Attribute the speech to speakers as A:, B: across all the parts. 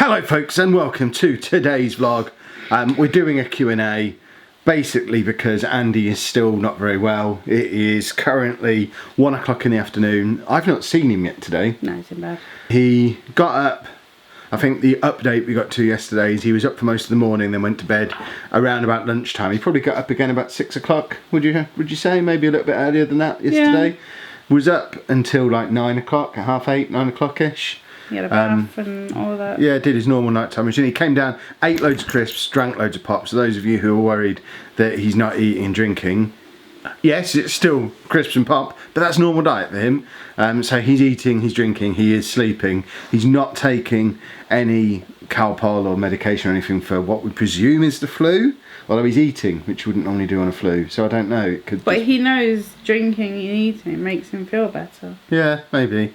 A: Hello folks and welcome to today's vlog. We're doing a Q&A basically because Andy is still not very well. It is currently 1 o'clock in the afternoon. I've not seen him yet today.
B: No, it's in bed.
A: He got up, I think the update we got to yesterday is he was up for most of the morning, then went to bed around about lunchtime. He probably got up again about 6 o'clock, would you say? Maybe a little bit earlier than that yesterday. Yeah. Was up until like 9 o'clock, at half 8, 9 o'clock-ish.
B: He had a bath and all that.
A: Yeah, did his normal nighttime routine. He came down, ate loads of crisps, drank loads of pops. So those of you who are worried that he's not eating and drinking, yes, it's still crisps and pop, but that's normal diet for him. So he's eating, he's drinking, he is sleeping. He's not taking any Calpol or medication or anything for what we presume is the flu. Although he's eating, which you wouldn't normally do on a flu. So I don't know. It could.
B: But he knows drinking and eating makes him feel better.
A: Yeah, maybe.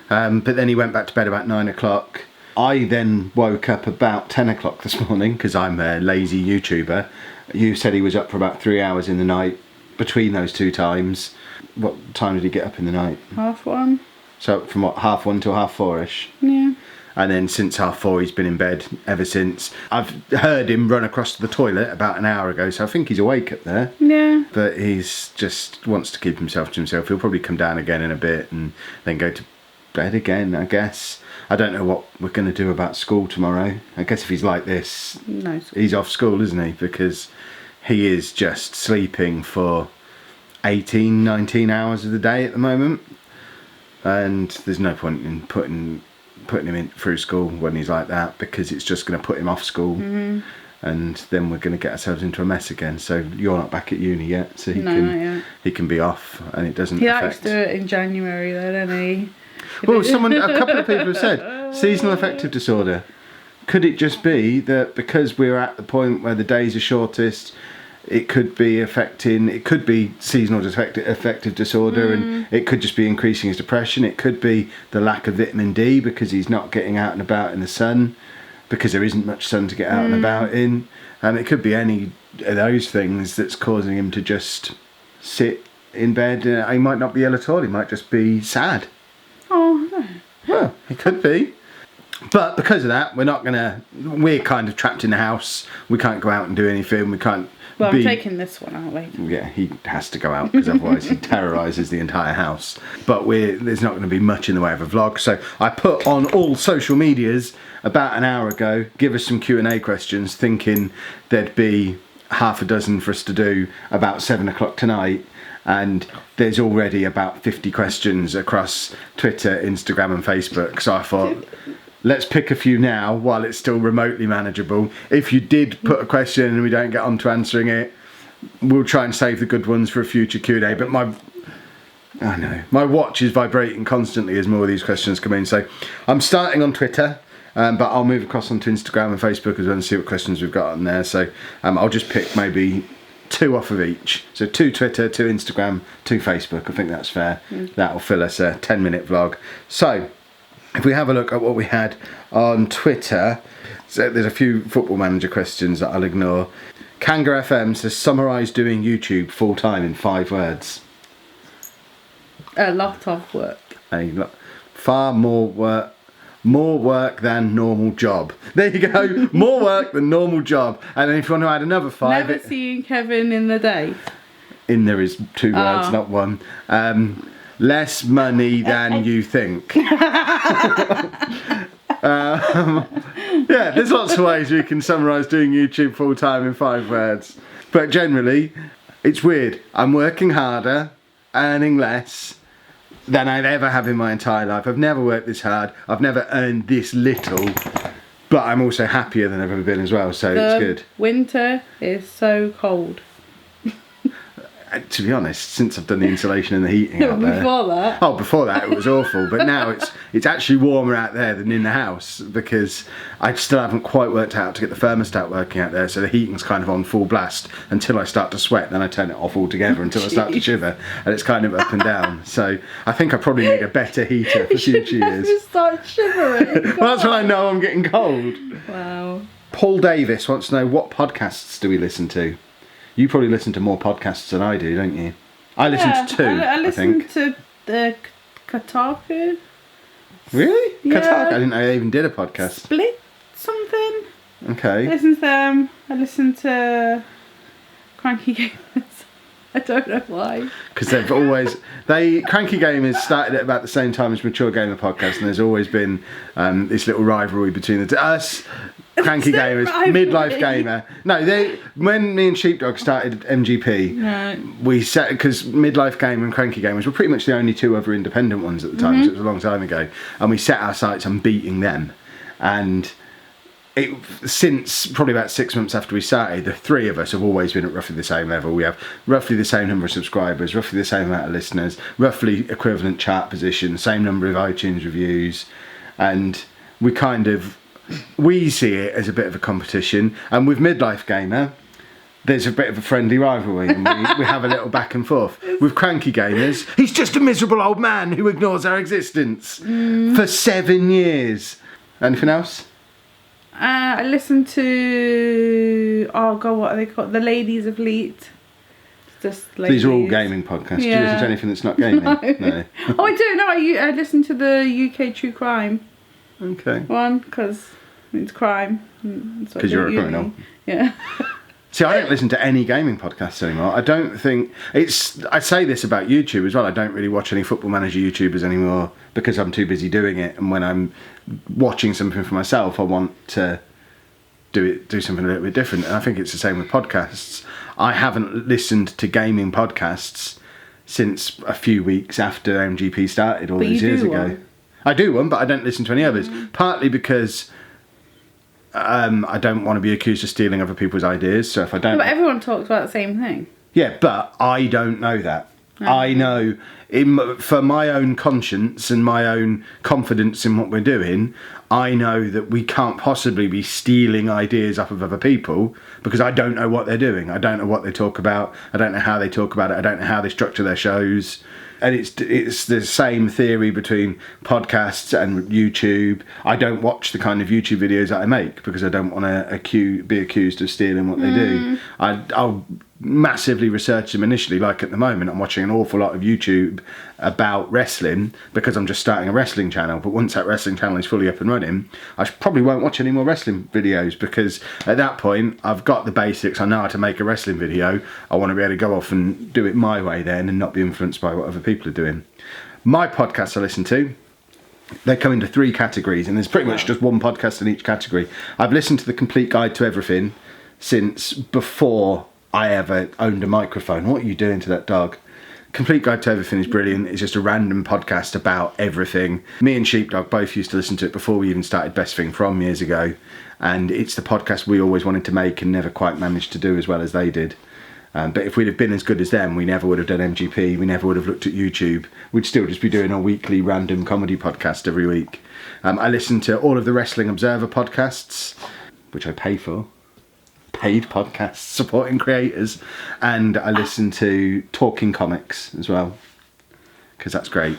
A: But then he went back to bed about 9 o'clock. I then woke up about 10 o'clock this morning because I'm a lazy YouTuber. You said he was up for about 3 hours in the night between those two times. What time did he get up in the night?
B: 1:30.
A: So from what, 1:30 till 4:30ish?
B: Yeah.
A: And then since 4:30 he's been in bed ever since. I've heard him run across to the toilet about an hour ago, so I think he's awake up there.
B: Yeah.
A: But he's just wants to keep himself to himself. He'll probably come down again in a bit and then go to bed again, I guess. I don't know what we're going to do about school tomorrow. I guess if he's like this,
B: no,
A: he's off school, isn't he? Because he is just sleeping for 18, 19 hours of the day at the moment. And there's no point in putting him in through school when he's like that, because it's just going to put him off school. Mm-hmm. And then we're going to get ourselves into a mess again. So you're not back at uni yet, so he can be off, and it doesn't affect.
B: He likes to do it in January though, doesn't he?
A: Well, a couple of people have said seasonal affective disorder. Could it just be that because we're at the point where the days are shortest, it could be seasonal affective disorder, and it could just be increasing his depression. It could be the lack of vitamin D because he's not getting out and about in the sun, because there isn't much sun to get out and about in. And it could be any of those things that's causing him to just sit in bed. He might not be ill at all. He might just be sad.
B: Oh, no.
A: Well, it could be. But because of that, we're kind of trapped in the house. We can't go out and do anything. We can't.
B: Well, I'm taking this one out later.
A: Yeah, he has to go out because otherwise he terrorises the entire house. But there's not going to be much in the way of a vlog. So I put on all social medias about an hour ago, give us some Q&A questions, thinking there'd be half a dozen for us to do about 7 o'clock tonight. And there's already about 50 questions across Twitter, Instagram and Facebook. So I thought, let's pick a few now while it's still remotely manageable. If you did put a question and we don't get on to answering it, we'll try and save the good ones for a future Q&A. But my watch is vibrating constantly as more of these questions come in. So I'm starting on Twitter, but I'll move across onto Instagram and Facebook as well and see what questions we've got on there. So I'll just pick maybe 2 off of each. So 2 Twitter, 2 Instagram, 2 Facebook. I think that's fair. That'll fill us a 10-minute vlog. So if we have a look at what we had on Twitter, so there's a few Football Manager questions that I'll ignore. Kanga FM says, summarise doing YouTube full time in 5 words.
B: A lot of work.
A: Far more work than normal job. There you go. More work than normal job. And then if you want to add another 5...
B: Never seeing Kevin in the day.
A: In there is 2 words, not 1. Less money than you think. Yeah, there's lots of ways we can summarise doing YouTube full time in 5 words. But generally, it's weird. I'm working harder, earning less than I'd ever have in my entire life. I've never worked this hard. I've never earned this little. But I'm also happier than I've ever been as well, so it's good.
B: Winter is so cold.
A: To be honest, since I've done the insulation and the heating out there...
B: Before that?
A: Oh, before that it was awful. But now it's actually warmer out there than in the house, because I still haven't quite worked out to get the thermostat working out there, so the heating's kind of on full blast until I start to sweat, then I turn it off altogether until I start to shiver, and it's kind of up and down. So I think I probably need a better heater for future years.
B: You start shivering.
A: Well, that's when I know I'm getting cold.
B: Wow.
A: Paul Davis wants to know, what podcasts do we listen to? You probably listen to more podcasts than I do, don't you? I listen to 2,
B: I listen
A: think.
B: to the Kotaku.
A: Really?
B: Yeah.
A: Kotaku? I didn't know they even did a podcast.
B: Split. something. I
A: Okay.
B: listen to them. I listen to Cranky Gamers. I don't know why.
A: Because Cranky Gamers started at about the same time as Mature Gamer Podcast, and there's always been this little rivalry between us, Cranky Gamers, Midlife Gamer. No, when me and Sheepdog started MGP, we set, because Midlife Gamer and Cranky Gamers were pretty much the only two other independent ones at the time, so it was a long time ago, and we set our sights on beating them. And since probably about 6 months after we started, the three of us have always been at roughly the same level. We have roughly the same number of subscribers, roughly the same amount of listeners, roughly equivalent chart position, same number of iTunes reviews, and we see it as a bit of a competition. And with Midlife Gamer, there's a bit of a friendly rivalry, and we have a little back and forth. With Cranky Gamers, he's just a miserable old man who ignores our existence for 7 years. Anything else?
B: I listen to, oh god, what are they called? The Ladies of Leet. Just ladies.
A: These are all gaming podcasts. Do you listen to anything that's not gaming? No.
B: Oh, I do. No, I listen to the UK True Crime one, because it's crime.
A: Because you're a criminal.
B: Yeah.
A: See, I don't listen to any gaming podcasts anymore. I don't think I say this about YouTube as well. I don't really watch any Football Manager YouTubers anymore because I'm too busy doing it. And when I'm watching something for myself, I want to do something a little bit different. And I think it's the same with podcasts. I haven't listened to gaming podcasts since a few weeks after MGP started all these years ago. One. I do one, but I don't listen to any others. Partly because I don't want to be accused of stealing other people's ideas. So if I don't,
B: but everyone talks about the same thing.
A: Yeah, but I don't know that. I know, for my own conscience and my own confidence in what we're doing, I know that we can't possibly be stealing ideas off of other people because I don't know what they're doing. I don't know what they talk about. I don't know how they talk about it. I don't know how they structure their shows. And it's the same theory between podcasts and YouTube. I don't watch the kind of YouTube videos that I make because I don't want to be accused of stealing what they do. I'll massively research them initially. Like at the moment, I'm watching an awful lot of YouTube about wrestling because I'm just starting a wrestling channel. But once that wrestling channel is fully up and running, I probably won't watch any more wrestling videos because at that point, I've got the basics. I know how to make a wrestling video. I want to be able to go off and do it my way then and not be influenced by what other people are doing. My podcasts I listen to, they come into 3 categories, and there's pretty much just one podcast in each category. I've listened to The Complete Guide to Everything since before I ever owned a microphone. What are you doing to that dog? Complete Guide to Everything is brilliant. It's just a random podcast about everything. Me and Sheepdog both used to listen to it before we even started Best Thing From years ago. And it's the podcast we always wanted to make and never quite managed to do as well as they did. But if we'd have been as good as them, we never would have done MGP. We never would have looked at YouTube. We'd still just be doing a weekly random comedy podcast every week. I listen to all of the Wrestling Observer podcasts, which I pay for. Paid podcasts supporting creators. And I listen to Talking Comics as well, because that's great.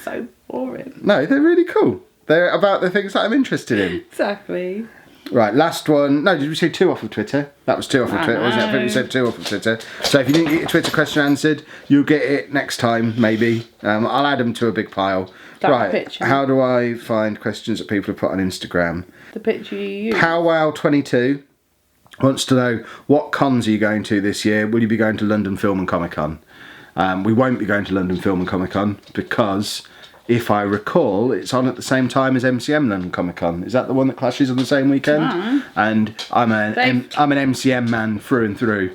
B: So boring.
A: No, they're really cool. They're about the things that I'm interested in.
B: Exactly.
A: Right, last one. No, did we say 2 off of Twitter? That was 2 off of Twitter, wasn't it? I think we said 2 off of Twitter. So if you didn't get your Twitter question answered, you'll get it next time, maybe. I'll add them to a big pile. Right, picture. How do I find questions that people have put on Instagram?
B: The picture you use.
A: Powwow22 wants to know, what cons are you going to this year? Will you be going to London Film and Comic Con? We won't be going to London Film and Comic Con because, if I recall, it's on at the same time as MCM London Comic Con. Is that the one that clashes on the same weekend? And I'm an MCM man through and through.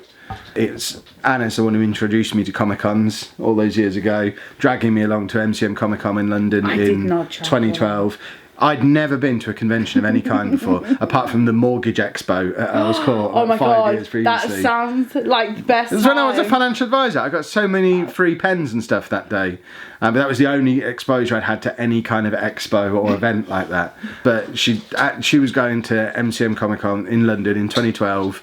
A: It's Anna's the one who introduced me to Comic Cons all those years ago, dragging me along to MCM Comic Con in London in 2012. I'd never been to a convention of any kind before, apart from the Mortgage Expo at Earl's Court 5 years previously.
B: That sounds like the best.
A: It was when I was a financial advisor. I got so many free pens and stuff that day. But that was the only exposure I'd had to any kind of expo or event like that. But she was going to MCM Comic Con in London in 2012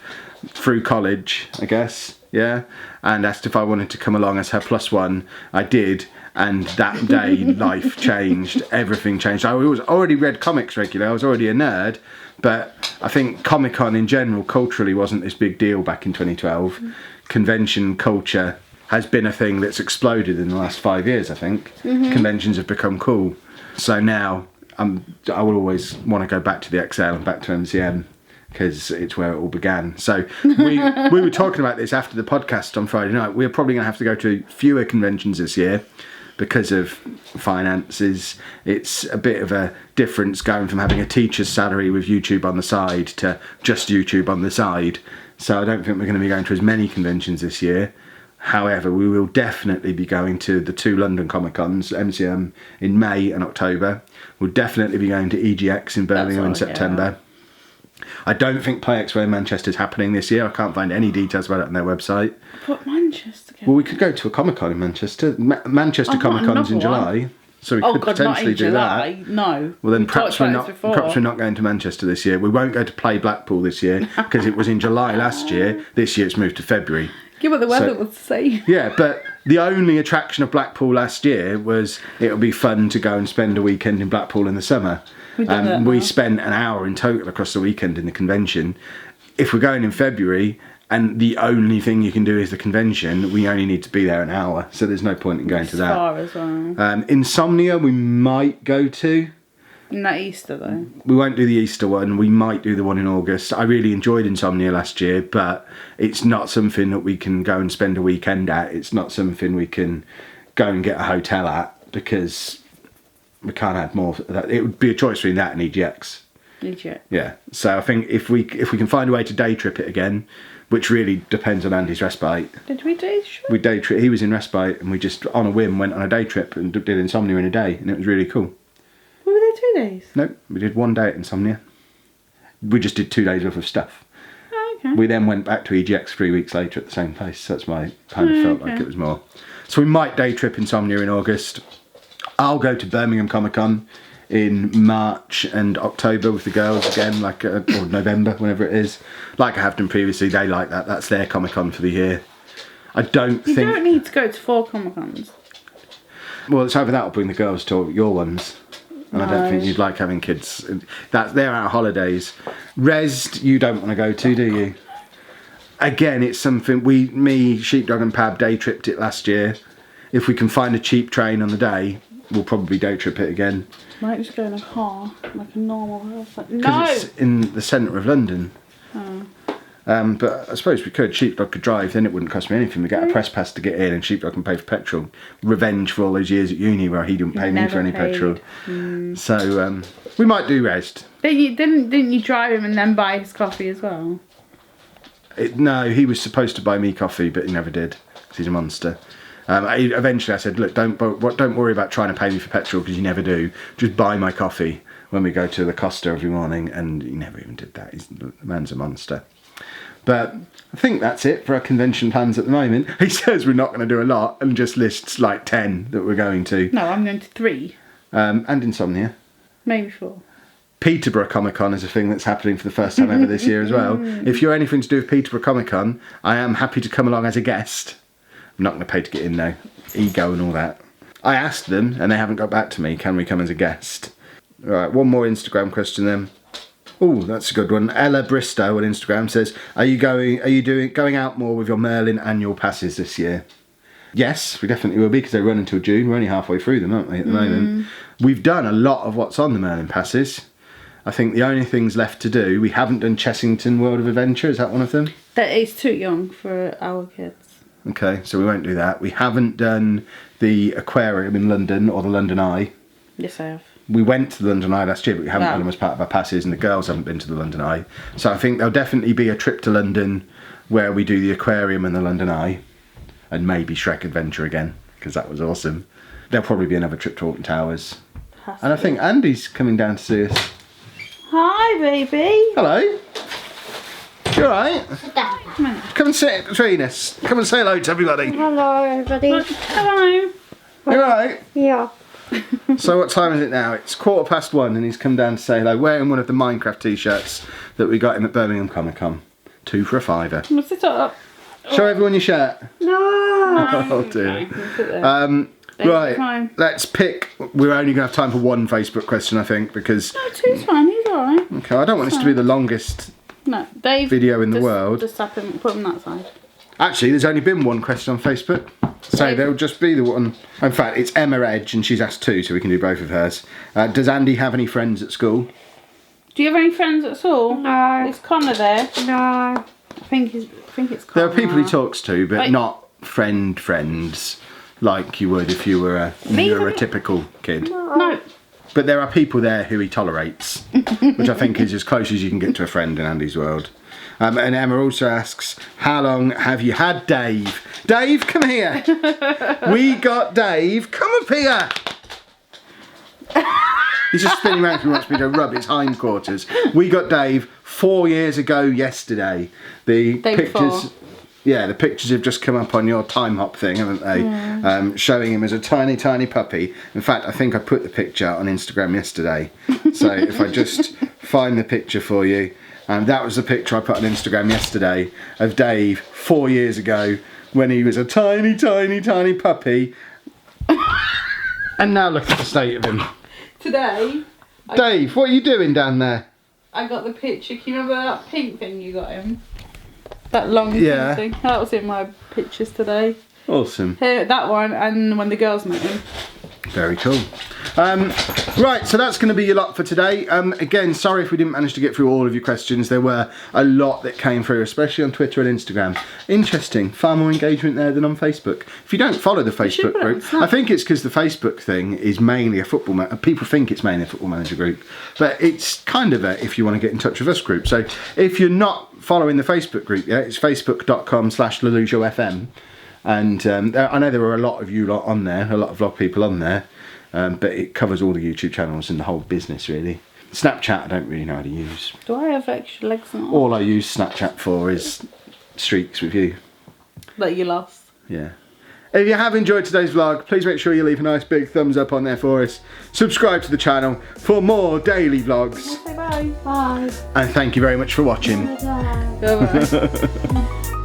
A: through college, I guess, yeah, and asked if I wanted to come along as her +1. I did. And that day, life changed. Everything changed. I was already read comics regularly. I was already a nerd. But I think Comic-Con in general, culturally, wasn't this big deal back in 2012. Convention culture has been a thing that's exploded in the last 5 years, I think. Conventions have become cool. So now, I will always want to go back to the XL and back to MCM because it's where it all began. So we were talking about this after the podcast on Friday night. We're probably going to have to go to fewer conventions this year because of finances. It's a bit of a difference going from having a teacher's salary with YouTube on the side to just YouTube on the side. So I don't think we're going to be going to as many conventions this year. However, we will definitely be going to the 2 London Comic Cons, MCM in May and October. We'll definitely be going to EGX in Birmingham in September. I don't think Play Expo in Manchester is happening this year. I can't find any details about it on their website.
B: But Manchester.
A: Well, we could go to a Comic Con in Manchester. Manchester Comic Con's in July, so we could potentially do that.
B: No.
A: Well, then perhaps we're not going to Manchester this year. We won't go to Play Blackpool this year because it was in July last year. This year it's moved to February.
B: Give what the weather would say.
A: Yeah, but the only attraction of Blackpool last year was it would be fun to go and spend a weekend in Blackpool in the summer. We spent an hour in total across the weekend in the convention. If we're going in February and the only thing you can do is the convention, we only need to be there an hour, so there's no point in going to that.
B: Far as well.
A: Insomnia we might go to.
B: Not Easter though.
A: We won't do the Easter one. We might do the one in August. I really enjoyed Insomnia last year, but it's not something that we can go and spend a weekend at. It's not something we can go and get a hotel at because we can't add more. It would be a choice between that and EGX.
B: EGX.
A: Yeah. So I think if we can find a way to day trip it again, which really depends on Andy's respite.
B: Did we day trip?
A: We day trip. He was in respite, and we just on a whim went on a day trip and did Insomnia in a day, and it was really cool.
B: Were there 2 days?
A: No, we did 1 day at Insomnia. We just did 2 days worth of stuff.
B: Oh, okay.
A: We then went back to EGX 3 weeks later at the same place. So that's why I kind of felt like it was more. So we might day trip Insomnia in August. I'll go to Birmingham Comic Con in March and October with the girls again, or November, whenever it is. Like I have done previously, they like that. That's their Comic Con for the year. You don't
B: need to go to 4 Comic Cons.
A: Well, it's either that or bring the girls to your ones. And I don't think you'd like having kids. They're our holidays. Resd, you don't want to go to, do you? Again, it's something me, Sheepdog and Pab day tripped it last year. If we can find a cheap train on the day, we'll probably day trip it again.
B: Might just go in a car, like a normal house.
A: Because it's in the centre of London.
B: Oh.
A: But I suppose we could. Sheepdog could drive, then it wouldn't cost me anything. We get a press pass to get in, and Sheepdog can pay for petrol. Revenge for all those years at uni where he didn't pay me for any petrol. So we might do Resd.
B: Didn't you drive him and then buy his coffee as well?
A: No, he was supposed to buy me coffee, but he never did because he's a monster. Eventually, I said, "Look, don't worry about trying to pay me for petrol because you never do. Just buy my coffee when we go to the Costa every morning." And he never even did that. The man's a monster. But I think that's it for our convention plans at the moment. He says we're not going to do a lot and just lists like 10 that we're going to.
B: No, I'm going to 3.
A: And Insomnia.
B: Maybe 4.
A: Peterborough Comic Con is a thing that's happening for the first time ever this year as well. If you're anything to do with Peterborough Comic Con, I am happy to come along as a guest. I'm not going to pay to get in though. Ego and all that. I asked them and they haven't got back to me. Can we come as a guest? Right, one more Instagram question then. Oh, that's a good one. Ella Bristow on Instagram says, Are you going out more with your Merlin annual passes this year? Yes, we definitely will be because they run until June. We're only halfway through them, aren't we, at the moment? We've done a lot of what's on the Merlin passes. I think the only things left to do, we haven't done Chessington World of Adventure. Is that one of them?
B: That is too young for our kids.
A: Okay, so we won't do that. We haven't done the aquarium in London or the London Eye.
B: Yes, I have.
A: We went to the London Eye last year, but we haven't done them as part of our passes, and the girls haven't been to the London Eye. So I think there'll definitely be a trip to London where we do the aquarium and the London Eye, and maybe Shrek Adventure again, because that was awesome. There'll probably be another trip to Alton Towers. And I think Andy's coming down to see us.
B: Hi, baby.
A: Hello. You alright? Come and sit between us. Come and say hello to everybody.
C: Hello, everybody.
B: Hello.
A: You alright?
C: Yeah.
A: So what time is it now? It's 1:15 and he's come down to say hello, wearing one of the Minecraft t-shirts that we got him at Birmingham Comic Con. 2 for a £5.
B: Let's sit up.
A: Show everyone your shirt.
C: No.
A: Oh dear. Right, let's pick. We're only going to have time for one Facebook question, I think, because...
B: No, 2's fine, he's alright.
A: Okay, I don't want this to be the longest
B: Dave,
A: video in the world.
B: Just put him that side.
A: Actually, there's only been one question on Facebook. So there'll just be the one. In fact, it's Emma Edge, and she's asked 2, so we can do both of hers. Does Andy have any friends at school?
B: Do you have any friends at school?
C: No.
B: Is Connor there?
C: No.
B: I think it's Connor.
A: There are people he talks to, but
B: Wait.
A: not friends like you would if you were a neurotypical kid.
B: No.
A: But there are people there who he tolerates, which I think is as close as you can get to a friend in Andy's world. And Emma also asks, how long have you had Dave? Dave, come here. We got Dave. Come up here. He's just spinning around because he wants me to rub his hindquarters. We got Dave 4 years ago yesterday. The
B: Day
A: pictures...
B: before.
A: Yeah, the pictures have just come up on your time hop thing, haven't they?
B: Yeah.
A: Showing him as a tiny, tiny puppy. In fact, I think I put the picture on Instagram yesterday. So if I just find the picture for you. That was the picture I put on Instagram yesterday of Dave 4 years ago when he was a tiny, tiny, tiny puppy. And now look at the state of him.
B: Today,
A: Dave, what are you doing down there?
B: I got the picture. Can you remember that pink thing you got him? That long
A: Yeah.
B: pink thing. That was in my pictures today.
A: Awesome.
B: Here, that one, and when the girls met him.
A: Very cool. Right, so that's going to be your lot for today. Again, sorry if we didn't manage to get through all of your questions. There were a lot that came through, especially on Twitter and Instagram. Interesting, far more engagement there than on Facebook. If you don't follow the Facebook
B: put it on
A: group,
B: Snap.
A: I think it's because the Facebook thing is mainly a football people think it's mainly a football manager group, but it's kind of a if you want to get in touch with us group. So if you're not following the Facebook group yet, it's facebook.com/LollujoFM. And I know there are a lot of you lot on there, a lot of vlog people on there, but it covers all the YouTube channels and the whole business really. Snapchat I don't really know how to use.
B: Do I have extra legs on?
A: All I use Snapchat for is streaks with you.
B: That you lost.
A: Yeah. If you have enjoyed today's vlog, please make sure you leave a nice big thumbs up on there for us. Subscribe to the channel for more daily vlogs.
B: Say bye.
C: Bye.
A: And thank you very much for watching.
C: Bye.
B: Bye-bye.